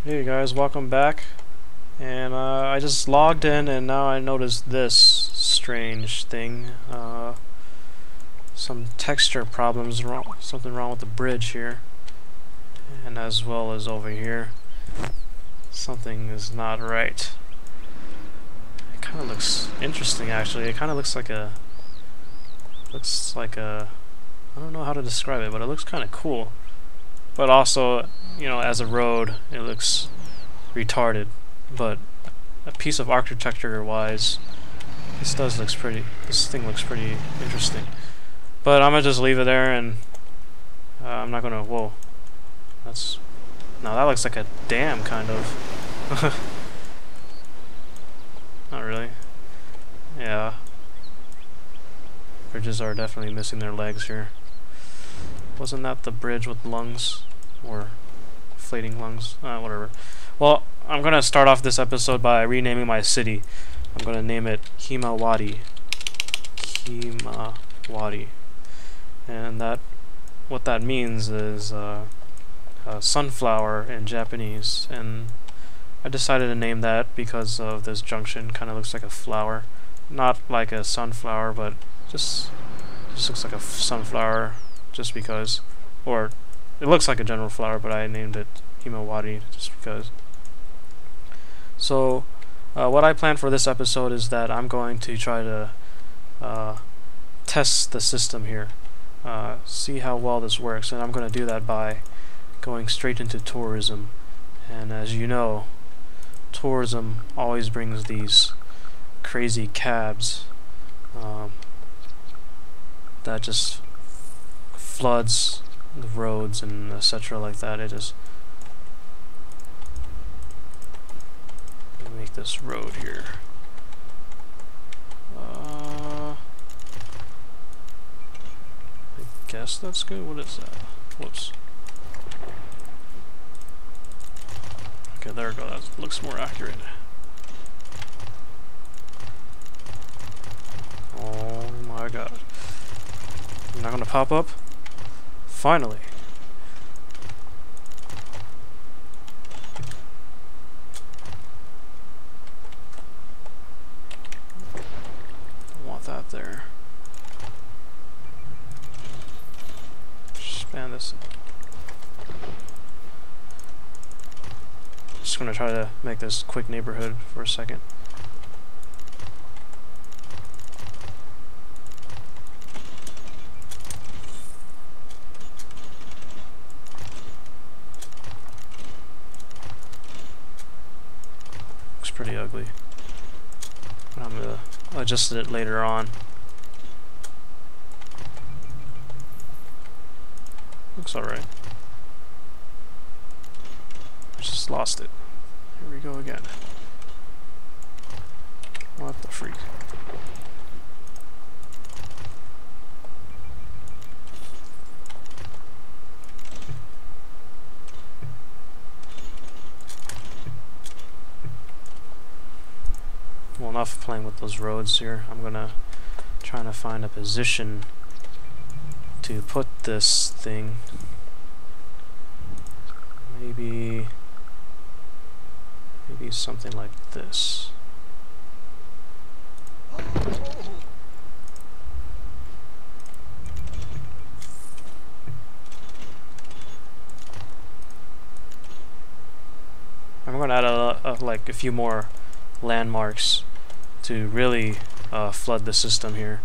Hey guys, welcome back. And I just logged in and now I noticed this strange thing. Some texture problems wrong, something wrong with the bridge here. And as well as over here. Something is not right. It kind of looks interesting actually. It kind of looks like a I don't know how to describe it, but it looks kind of cool. But also, you know, as a road, it looks retarded. But a piece of architecture-wise, this thing looks pretty interesting. But I'm gonna just leave it there, and I'm not gonna. Whoa, now that looks like a dam, kind of. Not really. Yeah. Bridges are definitely missing their legs here. Wasn't that the bridge with lungs? Or inflating lungs? Whatever. Well, I'm gonna start off this episode by renaming my city. I'm gonna name it Himawari. Himawari. And what that means is sunflower in Japanese. And I decided to name that because of this junction. Kind of looks like a flower. Not like a sunflower, but just looks like a sunflower just because. Or it looks like a general flower, but I named it Himawari just because. So what I plan for this episode is that I'm going to try to test the system here, see how well this works, and I'm going to do that by going straight into tourism. And as you know, tourism always brings these crazy cabs that just floods the roads and etc. like that. It just make this road here. I guess that's good. What is that? Whoops. Okay, there we go. That looks more accurate. Oh my god. You're not gonna pop up? Finally. Don't want that there. Expand this. Just gonna try to make this quick neighborhood for a second. Pretty ugly. I'm gonna adjust it later on. Looks alright. I just lost it. Here we go again. What the freak? Well, enough playing with those roads here. I'm gonna try to find a position to put this thing. Maybe something like this. I'm gonna add like a few more landmarks to really flood the system here.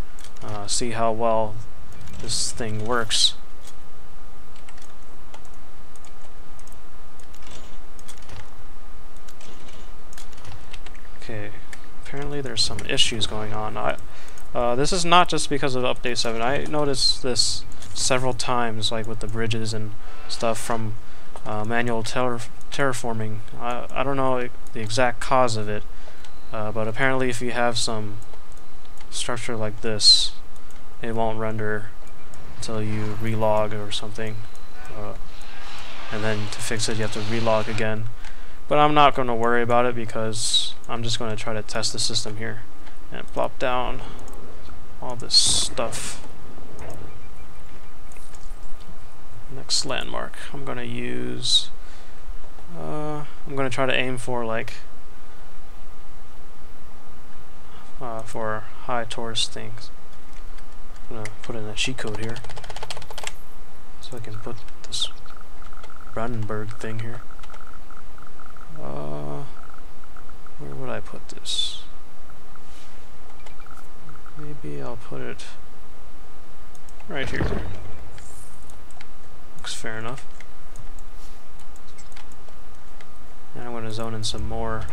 See how well this thing works. Okay, apparently there's some issues going on. This is not just because of Update 7. I noticed this several times, like with the bridges and stuff from manual terraforming. I don't know the exact cause of it. But apparently if you have some structure like this, it won't render until you relog or something. And then to fix it you have to relog again. But I'm not going to worry about it because I'm just going to try to test the system here and plop down all this stuff. Next landmark I'm going to use I'm I'm gonna try to aim for like for high torus things. I'm gonna put in a cheat code here so I can put this Brandenburg thing here. Where would I put this? Maybe I'll put it right here. Looks fair enough. And I'm going to zone in some more.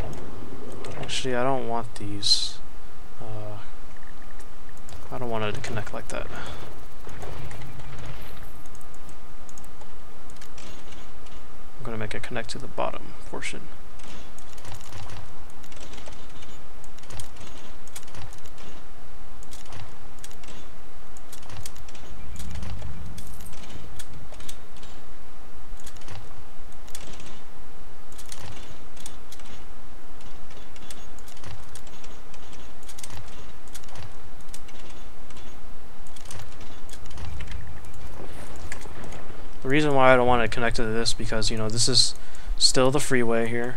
Actually, I don't want these. I don't want it to connect like that. I'm going to make it connect to the bottom portion. The reason why I don't want it connected to this because, you know, this is still the freeway here,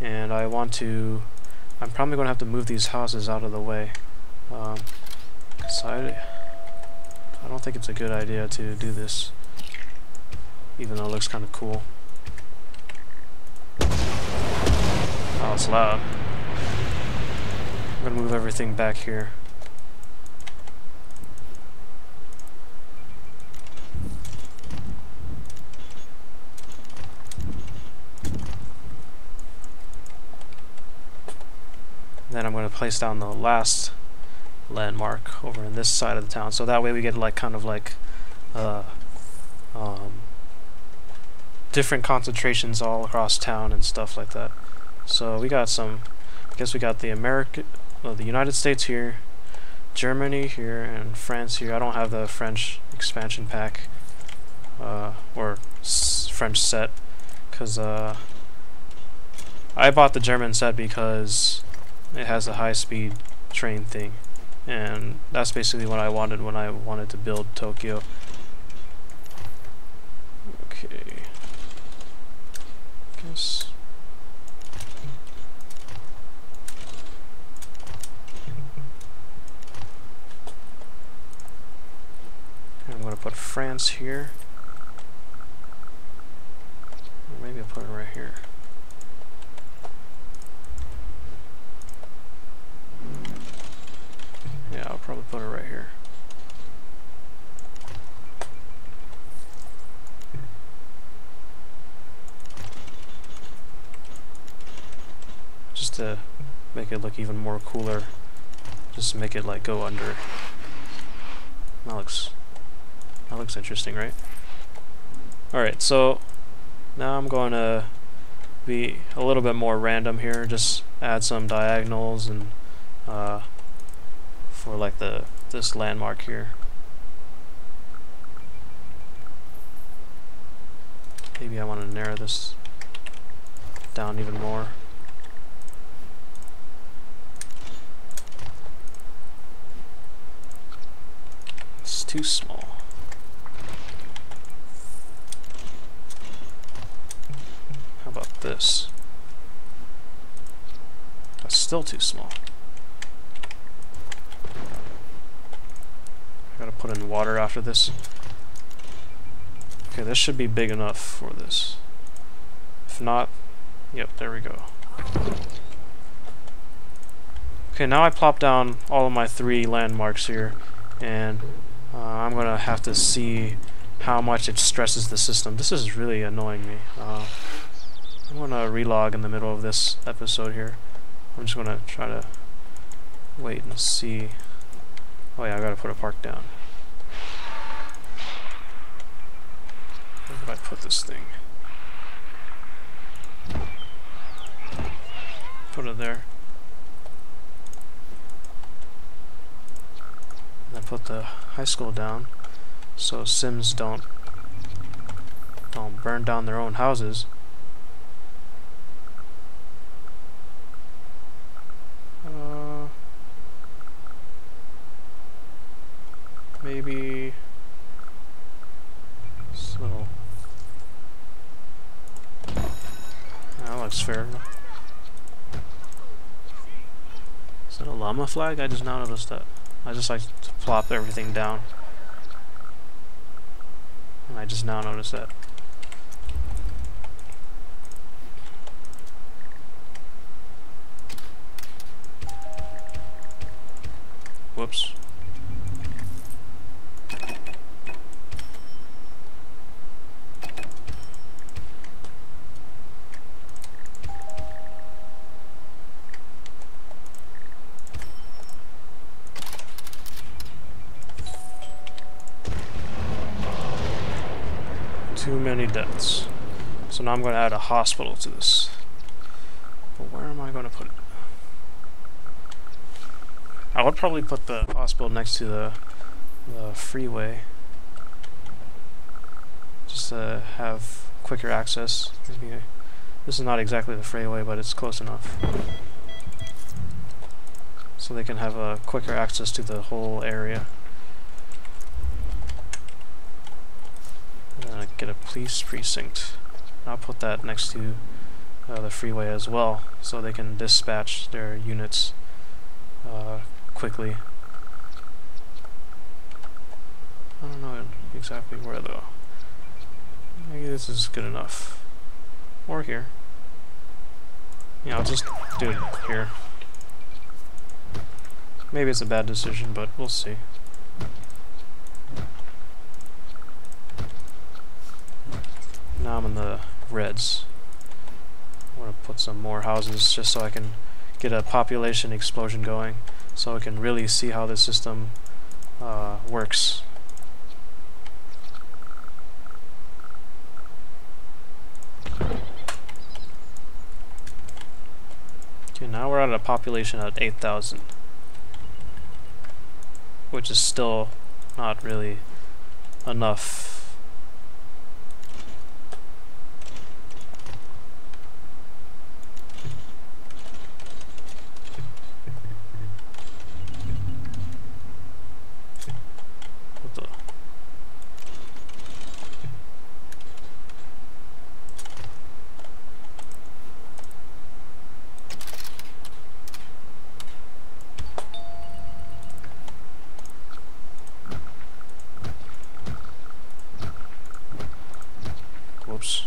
and I'm probably going to have to move these houses out of the way. So I don't think it's a good idea to do this, even though it looks kind of cool. Oh, it's loud. I'm going to move everything back here. Then I'm going to place down the last landmark over in this side of the town, so that way we get like kind of like different concentrations all across town and stuff like that. So we got some, I guess we got the the United States here, Germany here, and France here. I don't have the French expansion pack or French set because I bought the German set because it has a high-speed train thing, and that's basically what I wanted when I wanted to build Tokyo. Okay. Guess. And I'm going to put France here. Or maybe I'll put it right here. Yeah, I'll probably put it right here. Just to make it look even more cooler. Just make it like go under. That looks interesting, right? Alright, so now I'm going to be a little bit more random here. Just add some diagonals and for like this landmark here. Maybe I want to narrow this down even more. It's too small. How about this? That's still too small. Gotta put in water after this. Okay, this should be big enough for this. If not, yep, there we go. Okay, now I plop down all of my 3 landmarks here, and I'm gonna have to see how much it stresses the system. This is really annoying me. I'm gonna relog in the middle of this episode here. I'm just gonna try to wait and see. Oh yeah, I gotta put a park down. Where did I put this thing? Put it there. And then put the high school down so Sims don't burn down their own houses. Maybe this little. That looks fair. Is that a llama flag? I just now noticed that. I just like to plop everything down. And I just now noticed that. Whoops. Too many deaths. So now I'm going to add a hospital to this. But where am I going to put it? I would probably put the hospital next to the freeway. Just to have quicker access. Maybe this is not exactly the freeway, but it's close enough. So they can have a quicker access to the whole area. Get a police precinct. I'll put that next to the freeway as well, so they can dispatch their units quickly. I don't know exactly where though. Maybe this is good enough. Or here. Yeah, I'll just do it here. Maybe it's a bad decision, but we'll see. Now I'm in the reds. I want to put some more houses just so I can get a population explosion going, so I can really see how the system works. Okay, now we're at a population at 8,000, which is still not really enough. Whoops.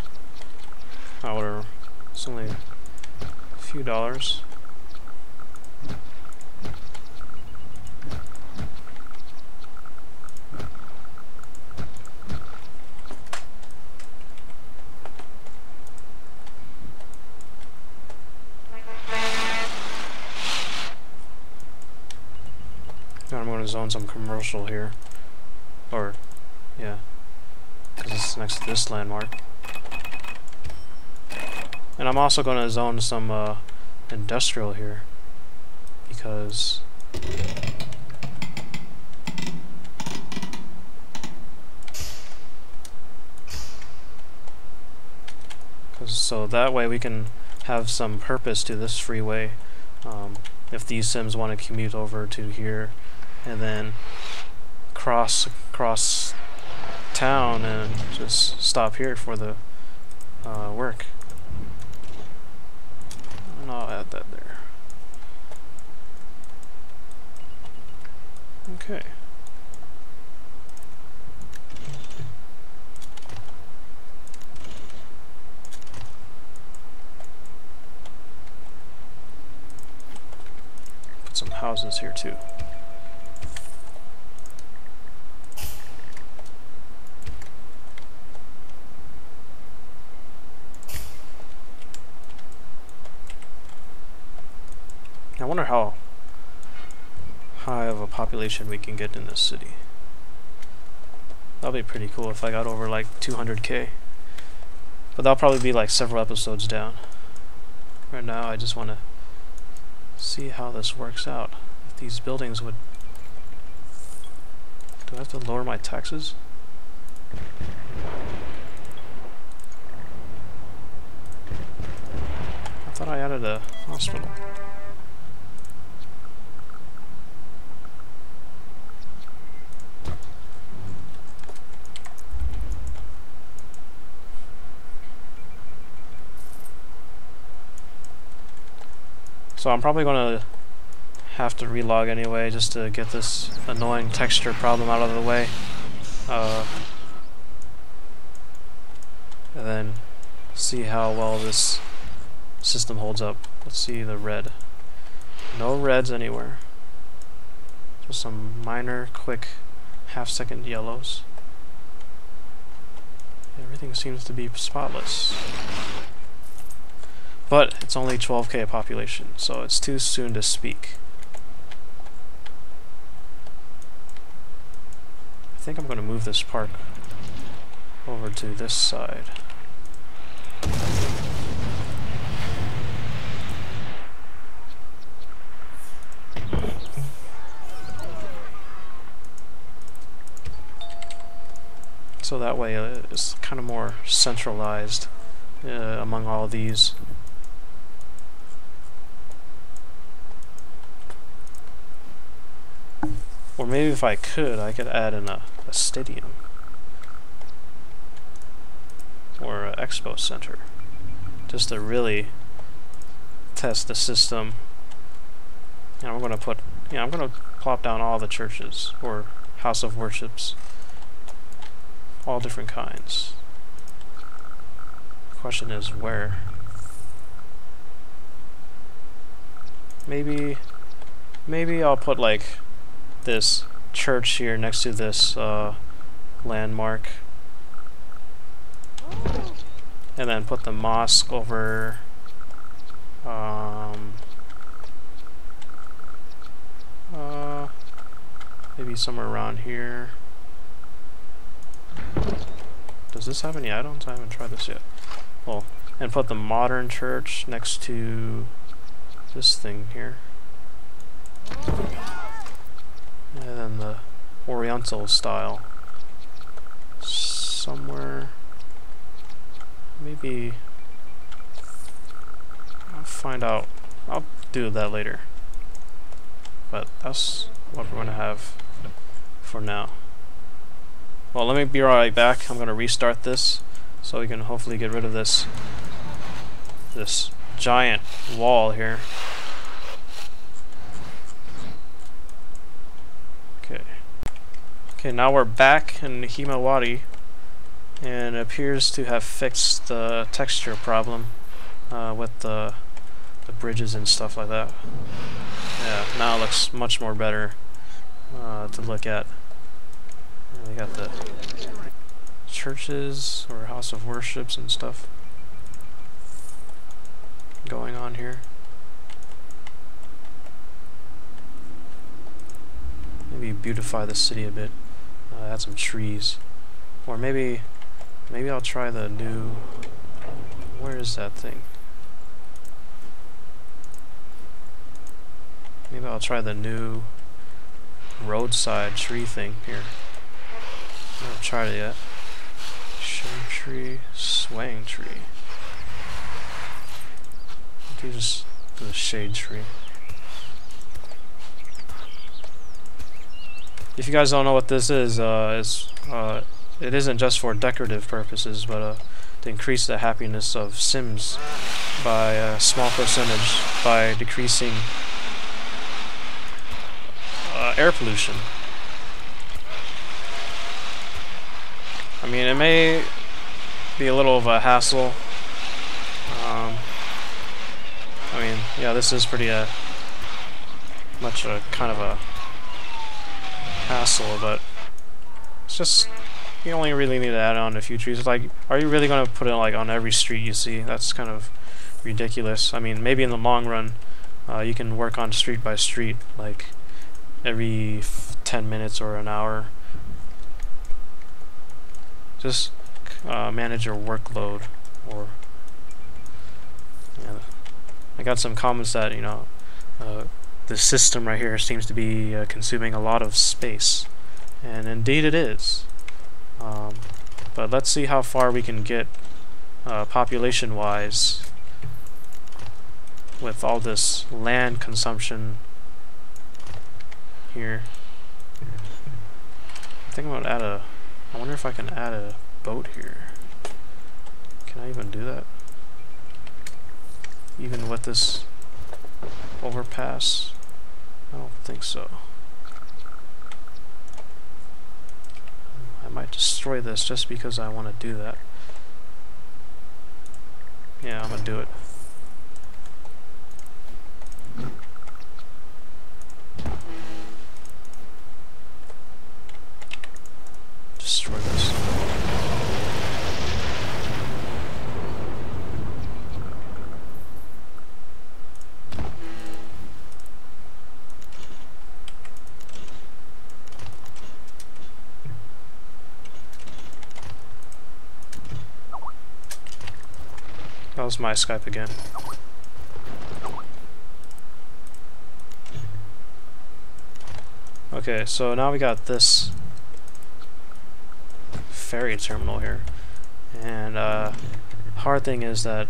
Oh, whatever. It's only a few dollars. Now I'm going to zone some commercial here. Or, yeah. Because it's next to this landmark. And I'm also going to zone some industrial here, because so that way we can have some purpose to this freeway. If these Sims want to commute over to here and then cross town and just stop here for the work. And I'll add that there. Okay. Put some houses here too. I wonder how high of a population we can get in this city. That'll be pretty cool if I got over like 200k. But that'll probably be like several episodes down. Right now I just want to see how this works out. If these buildings would... Do I have to lower my taxes? I thought I added a hospital. So I'm probably going to have to relog anyway, just to get this annoying texture problem out of the way. And then see how well this system holds up. Let's see the red. No reds anywhere. Just some minor, quick, half-second yellows. Everything seems to be spotless. But it's only 12K population, so it's too soon to speak. I think I'm going to move this park over to this side. So that way it's kind of more centralized among all these. Or maybe if I could add in a stadium. Or an expo center. Just to really test the system. And I'm gonna put, I'm gonna plop down all the churches or house of worships. All different kinds. The question is where? Maybe I'll put like this church here next to this landmark, and then put the mosque over maybe somewhere around here. Does this have any add-ons? I haven't tried this yet. Well, and put the modern church next to this thing here. And then the Oriental style somewhere. Maybe I'll find out. I'll do that later. But that's what we're going to have for now. Well, let me be right back. I'm going to restart this so we can hopefully get rid of this giant wall here. Okay, now we're back in Himawari, and it appears to have fixed the texture problem with the bridges and stuff like that. Yeah, now it looks much more better to look at. We got the churches or house of worships and stuff going on here. Maybe beautify the city a bit. Add some trees, or maybe I'll try the new. Where is that thing? Maybe I'll try the new roadside tree thing here. I haven't tried it yet. Shade tree, swaying tree. Do just the shade tree. If you guys don't know what this is, it isn't just for decorative purposes, but to increase the happiness of Sims by a small percentage by decreasing air pollution. I mean, it may be a little of a hassle. I mean, yeah, this is pretty much a kind of a hassle, but it's just, you only really need to add on a few trees. Like, are you really going to put it like on every street you see? That's kind of ridiculous. I mean, maybe in the long run you can work on street by street, like every 10 minutes or an hour. Just manage your workload. Or yeah, I got some comments that, you know, the system right here seems to be consuming a lot of space, and indeed it is. But let's see how far we can get population wise with all this land consumption here. I think I'm gonna add I wonder if I can add a boat here. Can I even do that? Even with this overpass? I don't think so. I might destroy this just because I want to do that. Yeah, I'm gonna do it. Destroy this. That was my Skype again. Okay, so now we got this ferry terminal here, and hard thing is that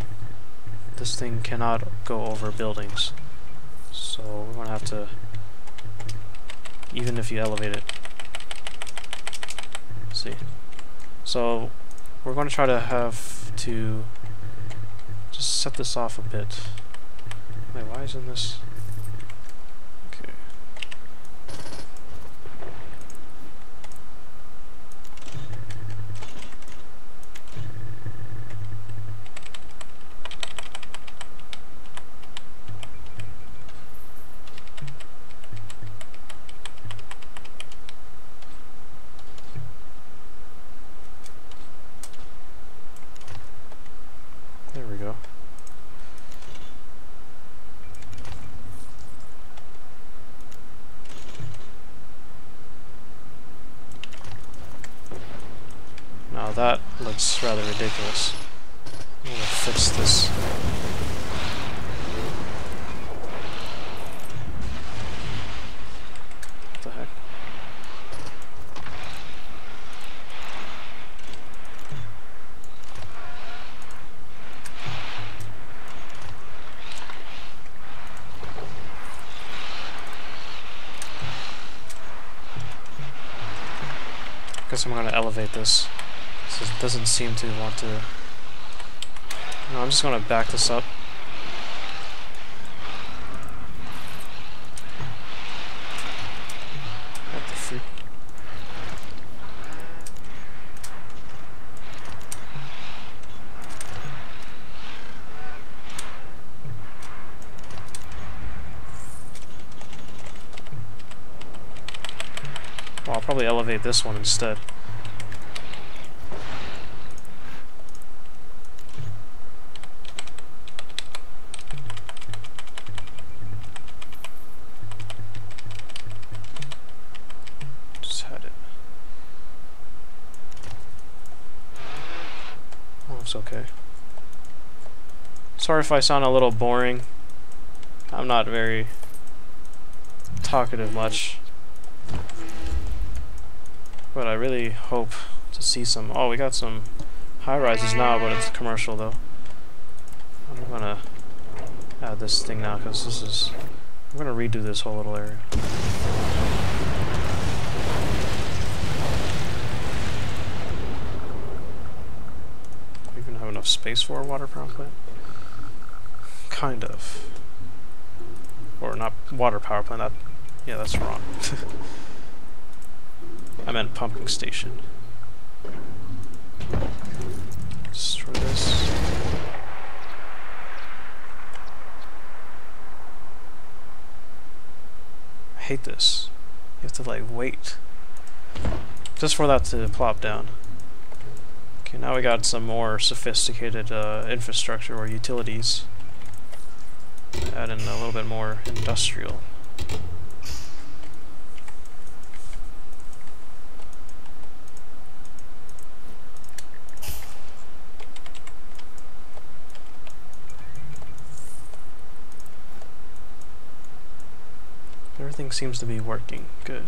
this thing cannot go over buildings, so we're gonna have to, even if you elevate it, see, so we're going to try to have to just set this off a bit. Wait, why isn't this? Okay. There we go. Now that looks rather ridiculous. I'm gonna fix this. What the heck? Guess I'm gonna elevate this. It doesn't seem to want to. No, I'm just gonna back this up. What the freak? Well, I'll probably elevate this one instead. Okay. Sorry if I sound a little boring. I'm not very talkative much. But I really hope to see some... Oh, we got some high-rises now, but it's commercial though. I'm gonna add this thing now because this is... I'm gonna redo this whole little area. Enough space for a water power plant? Kind of. Or not water power plant, that, yeah, that's wrong. I meant pumping station. Destroy this. I hate this. You have to like wait just for that to plop down. Okay, now we got some more sophisticated infrastructure or utilities. Add in a little bit more industrial. Everything seems to be working good.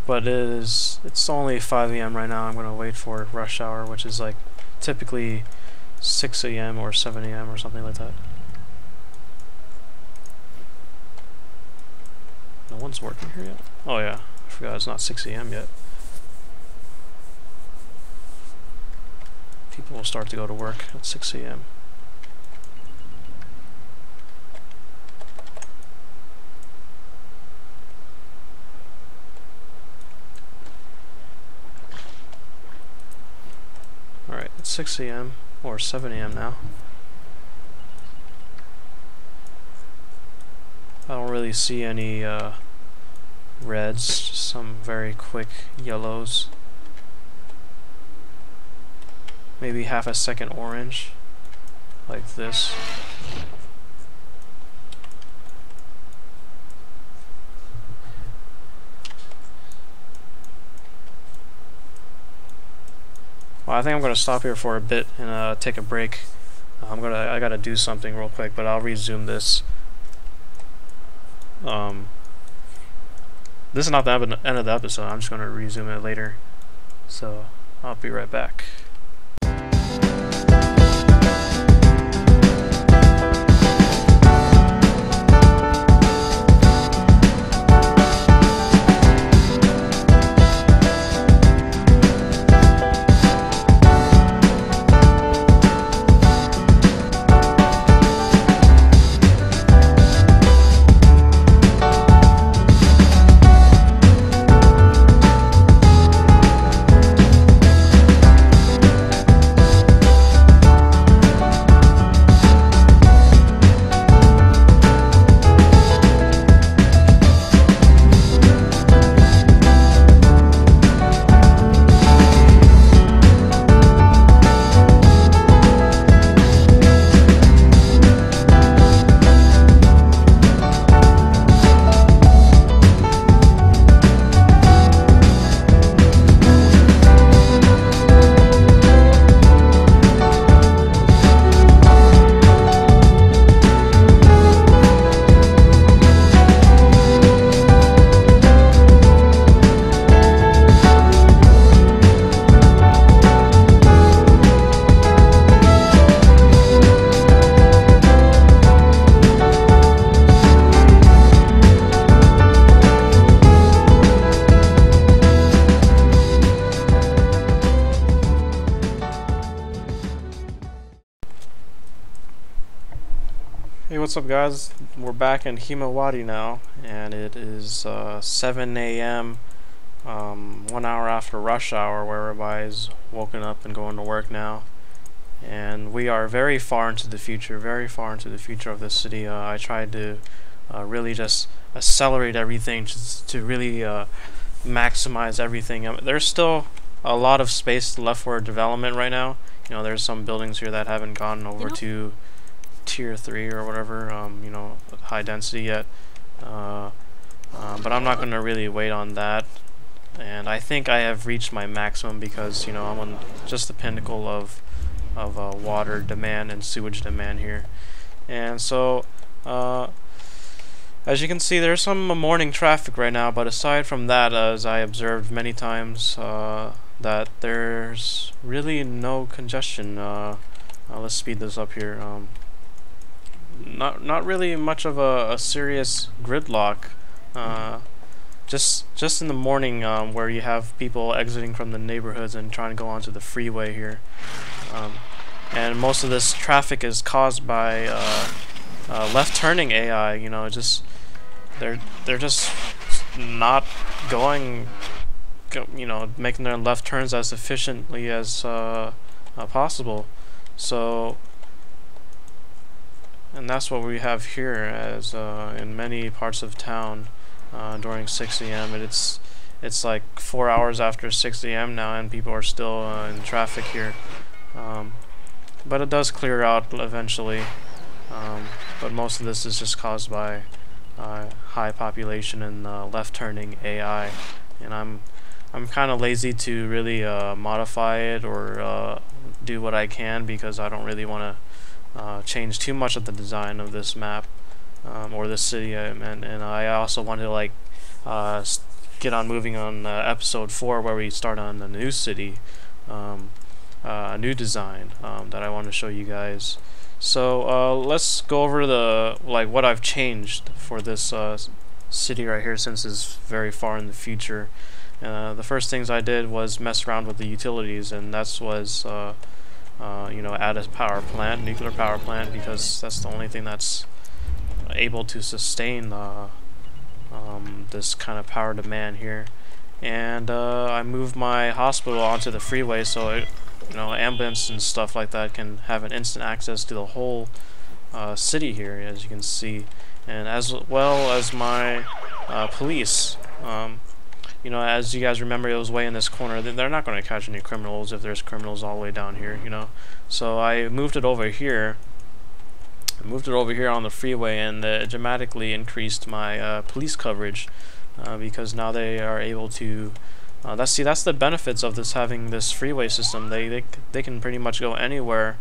But it's only 5 AM right now. I'm going to wait for rush hour, which is like typically 6 AM or 7 AM or something like that. No one's working here yet? Oh yeah, I forgot it's not 6 AM yet. People will start to go to work at 6 AM. It's 6 a.m. or 7 a.m. now. I don't really see any reds, just some very quick yellows. Maybe half a second orange, like this. Well, I think I'm gonna stop here for a bit and take a break. I gotta do something real quick, but I'll resume this. This is not the end of the episode. I'm just gonna resume it later. So I'll be right back. Hey, what's up guys? We're back in Himawari now, and it is 7 a.m. 1 hour after rush hour, where everybody's woken up and going to work now. And we are very far into the future, of this city. I tried to really just accelerate everything to really maximize everything. There's still a lot of space left for development right now. You know, there's some buildings here that haven't gone over to tier 3 or whatever, you know, high density yet, but I'm not going to really wait on that, and I think I have reached my maximum because, you know, I'm on just the pinnacle of water demand and sewage demand here. And so as you can see, there's some morning traffic right now, but aside from that, as I observed many times, that there's really no congestion. Let's speed this up here. Not really much of a serious gridlock. Just in the morning, where you have people exiting from the neighborhoods and trying to go onto the freeway here, and most of this traffic is caused by left turning AI. You know, they're just not going, you know, making their left turns as efficiently as possible. So. And that's what we have here, as in many parts of town during 6 a.m. It's like 4 hours after 6 a.m. now, and people are still in traffic here. But it does clear out eventually. But most of this is just caused by high population and left-turning AI. And I'm kind of lazy to really modify it or do what I can, because I don't really want to change too much of the design of this map or this city, and I also wanted to like get on moving on episode 4, where we start on the new city, a new design that I want to show you guys. So let's go over the what I've changed for this city right here, since it's very far in the future. The first things I did was mess around with the utilities, and that was you know, add a power plant, nuclear power plant, because that's the only thing that's able to sustain this kind of power demand here. And I moved my hospital onto the freeway, so you know, ambulance and stuff like that can have an instant access to the whole city here, as you can see, and as well as my police. You know, as you guys remember, it was way in this corner. They're not going to catch any criminals if there's criminals all the way down here, you know. So I moved it over here. I moved it over here on the freeway, and it dramatically increased my police coverage because now they are able to. That's the benefits of this having this freeway system. They can pretty much go anywhere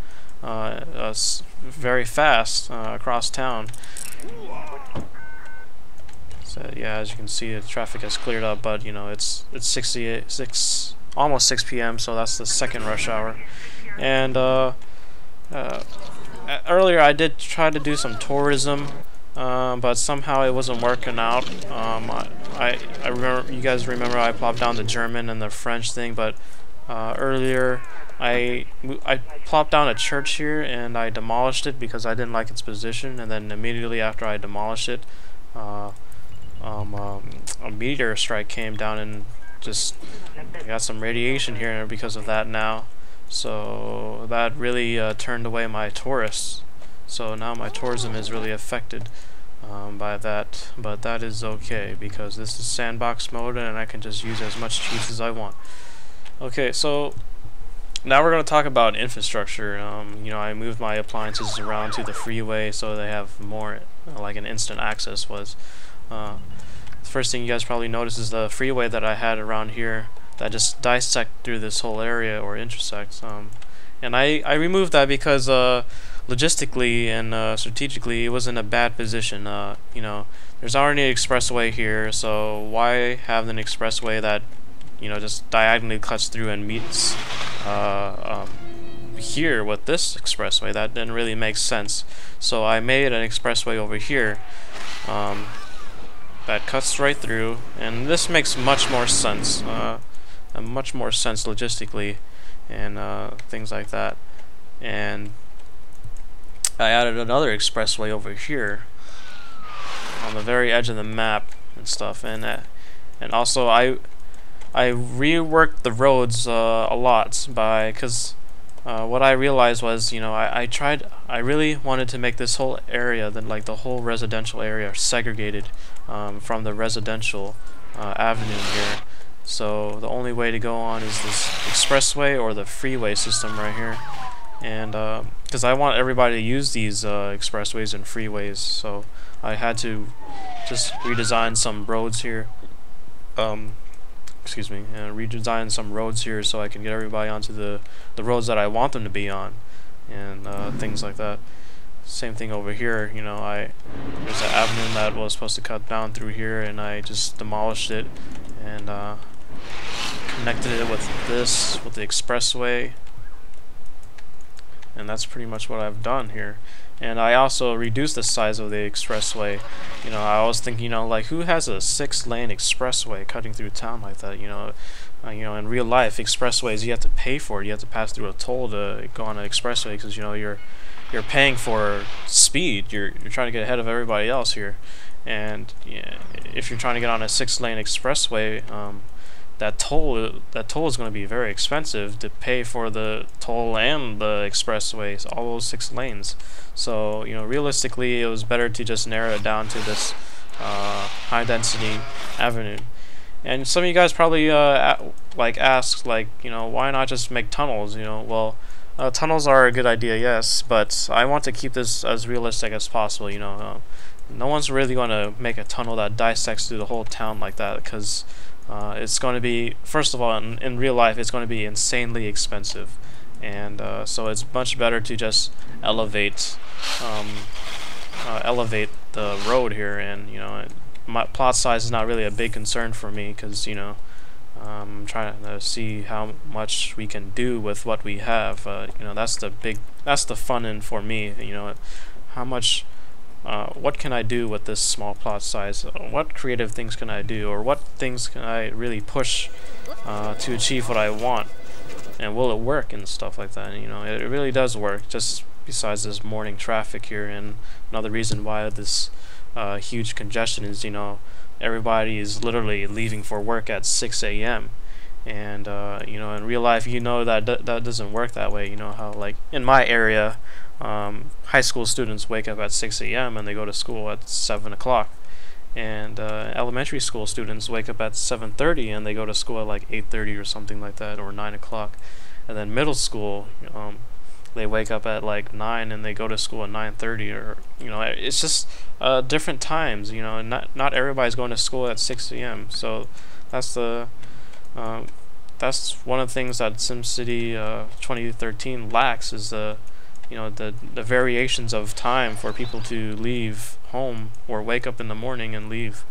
very fast across town. So yeah, as you can see, the traffic has cleared up, but you know it's almost 6 p.m. so that's the second rush hour. And earlier I did try to do some tourism, but somehow it wasn't working out. I remember, you guys remember I plopped down the German and the French thing, but earlier I plopped down a church here and I demolished it because I didn't like its position, and then immediately after I demolished it, a meteor strike came down and just got some radiation here because of that now. So that really turned away my tourists. So now my tourism is really affected by that, but that is okay because this is sandbox mode and I can just use as much cheese as I want. Okay, so now we're going to talk about infrastructure. You know, I moved my appliances around to the freeway so they have more like an instant access was. The first thing you guys probably noticed is the freeway that I had around here that just dissect through this whole area or intersects. And I removed that because logistically and strategically it was in a bad position. You know, there's already an expressway here, so why have an expressway that, you know, just diagonally cuts through and meets here with this expressway? That didn't really make sense. So I made an expressway over here that cuts right through, and this makes much more sense, logistically and things like that. And I added another expressway over here on the very edge of the map and stuff, and also I reworked the roads a lot because what I realized was, you know, I really wanted to make this whole area, like the whole residential area, segregated from the residential avenue here. So the only way to go on is this expressway or the freeway system right here, and because I want everybody to use these expressways and freeways, so I had to just redesign some roads here. Excuse me, and redesign some roads here so I can get everybody onto the roads that I want them to be on, and things like that. Same thing over here, you know, there's an avenue that was supposed to cut down through here, and I just demolished it and connected it with the expressway, and that's pretty much what I've done here. And I also reduced the size of the expressway. You know, I was thinking, you know, like, who has a 6-lane expressway cutting through town like that? You know, in real life, expressways, you have to pay for it. You have to pass through a toll to go on an expressway because, you know, you're paying for speed. You're trying to get ahead of everybody else here. And yeah, if you're trying to get on a 6-lane expressway, that toll is going to be very expensive to pay for the toll and the expressways, all those 6 lanes. So, you know, realistically, it was better to just narrow it down to this high density avenue. And some of you guys probably ask, like, you know, why not just make tunnels? You know, well, tunnels are a good idea, yes, but I want to keep this as realistic as possible. You know, no one's really going to make a tunnel that dissects through the whole town like that, because it's going to be, first of all, in real life, it's going to be insanely expensive, and so it's much better to just elevate the road here. And you know, my plot size is not really a big concern for me because, you know, I'm trying to see how much we can do with what we have. You know, that's the fun in for me. You know, how much. What can I do with this small plot size? What creative things can I do, or what things can I really push to achieve what I want? And will it work and stuff like that? And, you know, it really does work. Just besides this morning traffic here, and another reason why this huge congestion is, you know, everybody is literally leaving for work at 6 a.m. And you know, in real life, you know that that doesn't work that way. You know how, like, in my area, high school students wake up at 6 a.m. and they go to school at 7 o'clock, and elementary school students wake up at 7:30 and they go to school at like 8:30 or something like that, or 9 o'clock. And then middle school, they wake up at like 9 and they go to school at 9:30, or you know, it's just different times. You know, not everybody's going to school at 6 a.m. So that's the that's one of the things that SimCity 2013 lacks, is the the variations of time for people to leave home or wake up in the morning and leave.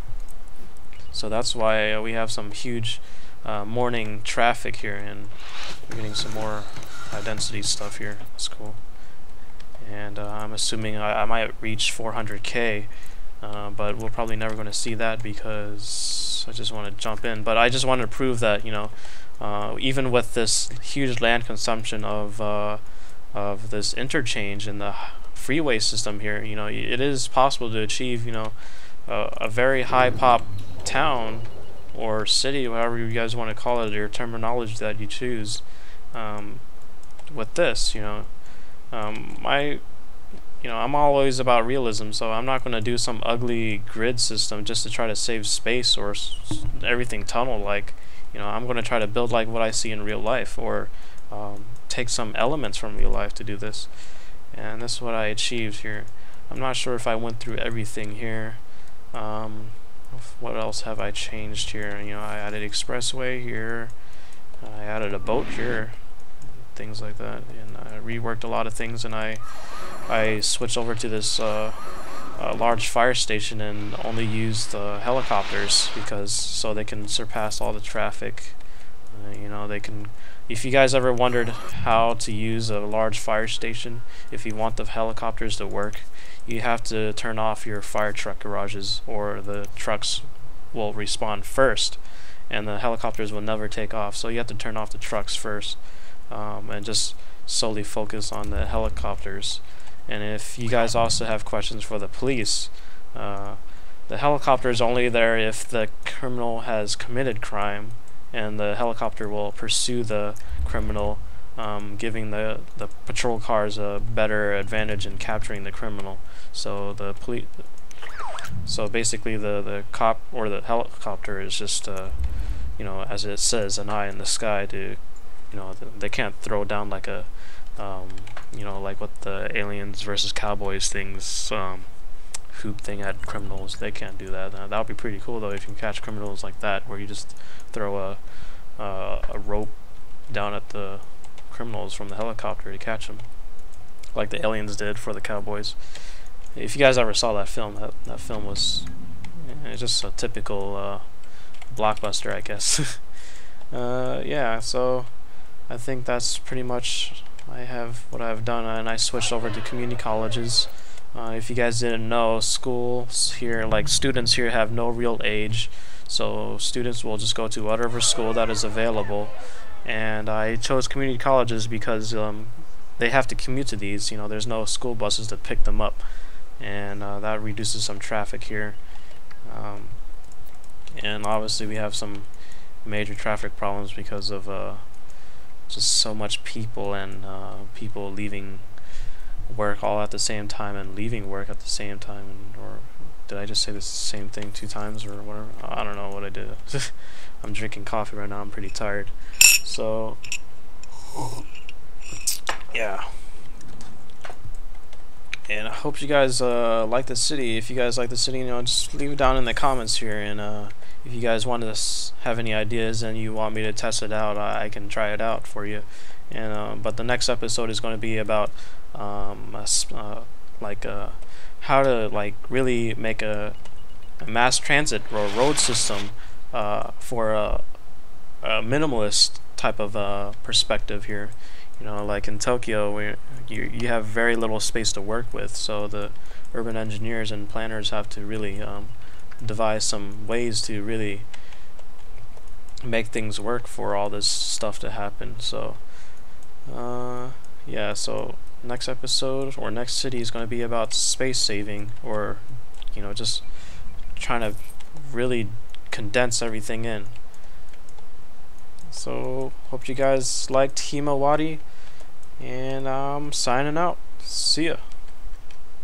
So that's why we have some huge morning traffic here, and we're getting some more high density stuff here. That's cool. And I'm assuming I might reach 400k, but we're probably never going to see that because I just want to jump in. But I just wanted to prove that, even with this huge land consumption of this interchange in the freeway system here, it is possible to achieve, a very high pop town or city, whatever you guys want to call it, your terminology that you choose, with this. I'm always about realism, so I'm not going to do some ugly grid system just to try to save space or everything tunnel like. I'm going to try to build like what I see in real life, or take some elements from real life to do this. And this is what I achieved here. I'm not sure if I went through everything here. What else have I changed here? I added expressway here. I added a boat here. Things like that. And I reworked a lot of things, and I switched over to this large fire station and only used helicopters, because so they can surpass all the traffic. They can. If you guys ever wondered how to use a large fire station, if you want the helicopters to work, you have to turn off your fire truck garages, or the trucks will respawn first and the helicopters will never take off. So you have to turn off the trucks first, and just solely focus on the helicopters. And if you guys also have questions for the police, the helicopter is only there if the criminal has committed crime, and the helicopter will pursue the criminal, giving the patrol cars a better advantage in capturing the criminal. So the police, so basically the cop or the helicopter is just as it says, an eye in the sky to, they can't throw down like a like what the aliens versus cowboys things hoop thing at criminals. They can't do that. That would be pretty cool though, if you can catch criminals like that, where you just throw a rope down at the criminals from the helicopter to catch them, like the aliens did for the cowboys. If you guys ever saw that film, that film was just a typical blockbuster, I guess. Yeah, so I think that's pretty much what I've done, and I switched over to community colleges. If you guys didn't know, schools here, like students here, have no real age, so students will just go to whatever school that is available. And I chose community colleges because they have to commute to these. There's no school buses to pick them up, and that reduces some traffic here. And obviously we have some major traffic problems because of just so much people, and people leaving work all at the same time and leaving work at the same time. Or did I just say the same thing 2 times or whatever? I don't know what I did. I'm drinking coffee right now. I'm pretty tired. So yeah, and I hope you guys like the city. If you guys like the city, just leave it down in the comments here. And if you guys want to have any ideas and you want me to test it out, I can try it out for you. And but the next episode is going to be about how to really make a mass transit or road system for a minimalist type of perspective here. Like in Tokyo, where you have very little space to work with, so the urban engineers and planners have to really devise some ways to really make things work for all this stuff to happen. So yeah, so next episode or next city is going to be about space saving, or just trying to really condense everything in. So hope you guys liked Himawari, and I'm signing out. See ya.